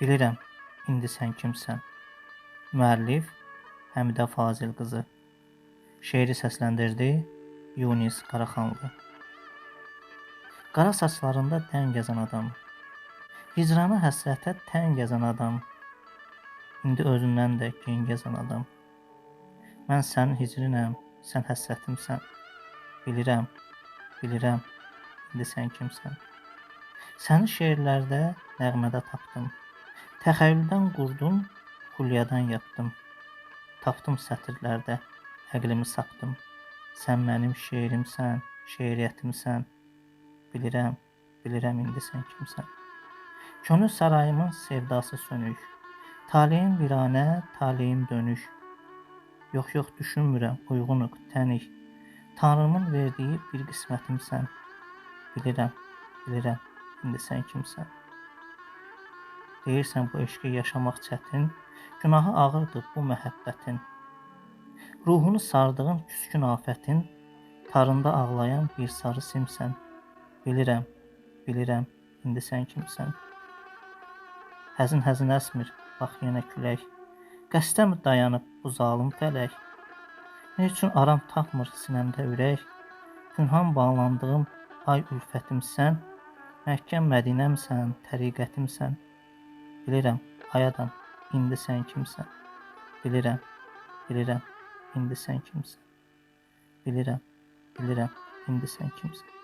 Bilirəm, indi sən kimsən. Müəllif Həmidə Fazil qızı. Şeiri səsləndirdi Yunis Qaraxanlı. Qara saçlarında tən gəzən adam, hicrana həsrətə tən gəzən adam, indi özündən də gen gəzən adam. Mən sənin hicrinəm, sən həsrətimsən. Bilirəm, bilirəm, indi sən kimsən. Səni şeirlərdə, nəğmədə tapdım. Təxəyyüldən qurdum, xülyadan yapdım. Tapdım sətirlərdə, əqlimi sapdım. Sən mənim şeirimsən, şeiriyyətimsən. Bilirəm, bilirəm indi sən kimsən. Könül sarayımın sevdası sönük. Taleyim viranə, taleyim dönük. Yox, yox düşünmürəm, uyğunuq, tənik. Tanrının verdiyi bir qismətimsən. Bilirəm, bilirəm, indi sən kimsən. Deyirsən bu eşqi yaşamaq çətin, günahı ağırdır bu məhəbbətin. Ruhunu sardığın küskün afətin, tarında ağlayan bir sarı simsən. Bilirəm, bilirəm, indi sən kimsən. Həzin-həzin əsmir, bax yenə külək. Qəsdəmi dayanıb bu zalım fələk? Nə üçün aram tapmır sinəmdə ürək? Pünhan bağlandığım ay ülfətimsən, məhkəm Mədinəmsən, təriqətimsən. Bilirəm, ay adam, indi sən kimsən. Bilirəm, bilirəm, indi sən kimsən. Bilirəm, bilirəm, indi sən kimsən.